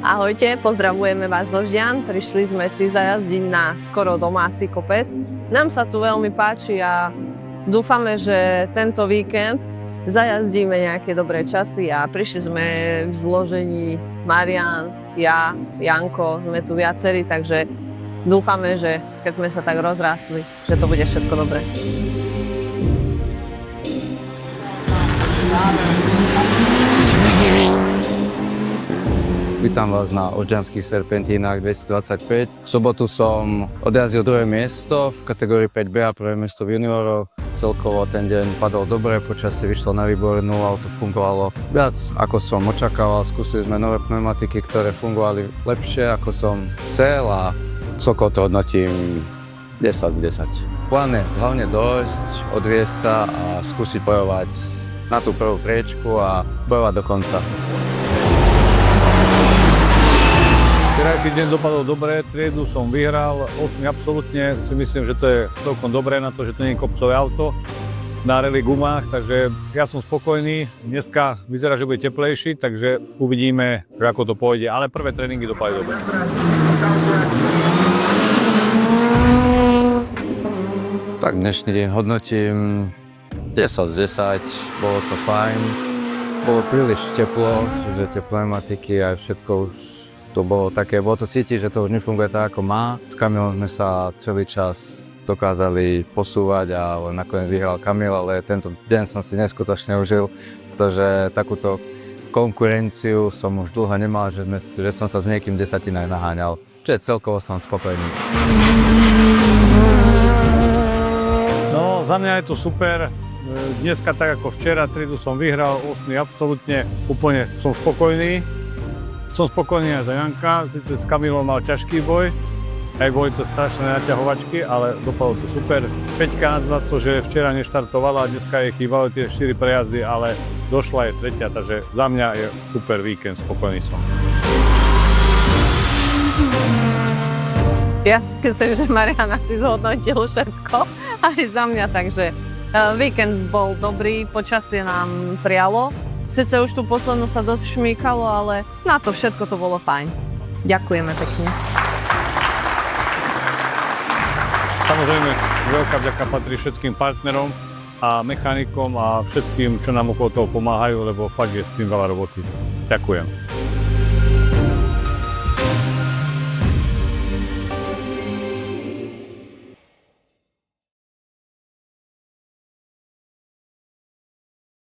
Ahojte, pozdravujeme vás zo Žďan. Prišli sme si zajazdiť na skoro domáci kopec. Nám sa tu veľmi páči a dúfame, že tento víkend zajazdíme nejaké dobré časy a prišli sme v zložení Marián, ja, Janko, sme tu viacerí, takže dúfame, že keď sme sa tak rozrástli, že to bude všetko dobré. Vítam vás na Odžanských serpentínach 2025. V sobotu som odjazdil druhé miesto v kategórii 5B a prvé miesto v junioroch. Celkovo ten deň padol dobre, počasie vyšlo na výbornú, auto fungovalo viac ako som očakával. Skúsili sme nové pneumatiky, ktoré fungovali lepšie ako som chcel a celkovo to hodnotím 10 z 10. Plán je hlavne dojsť, odviesť sa a skúsiť bojovať na tú prvú priečku a bojovať do konca. Včerajší deň dopadol dobre, triedu som vyhral, 8 absolútne, si myslím, že to je celkom dobré na to, že to nie je kopcové auto na rally gumách, takže ja som spokojný. Dneska vyzerá, že bude teplejší, takže uvidíme, ako to pôjde, ale prvé tréningy dopadli dobre. Tak dnešný deň hodnotím 10 z 10, bolo to fajn. Bolo príliš teplo, čiže tie pneumatiky aj všetko už to bolo to cítiť, že to už nefunguje tak, ako má. S Kamilom sme sa celý čas dokázali posúvať a nakoniec vyhral Kamil, ale tento deň som si neskutočne užil, pretože takúto konkurenciu som už dlho nemal, že som sa s niekým desatinách naháňal. Čiže celkovo som spokojný. No, za mňa je to super. Dneska tak ako včera, triedu som vyhral, 8 absolútne, úplne som spokojný. Som spokojný aj za Janka, síce s Kamilom mal ťažký boj, aj boli to strašné naťahovačky, ale dopadlo to super. 5 za to, že včera neštartovala, dneska jej chýbali tie 4 prejazdy, ale došla je tretia, takže za mňa je super víkend, spokojný som. Ja si myslím, že Marián si zhodnotil všetko, aj za mňa, takže víkend bol dobrý, počasie nám prialo. Sice už tú poslednú sa dosť šmýkalo, ale na to všetko to bolo fajn. Ďakujeme pekne. Samozrejme, veľká vďaka patrí všetkým partnerom a mechanikom a všetkým, čo nám okolo toho pomáhajú, lebo fakt je s tým veľa roboty. Ďakujem.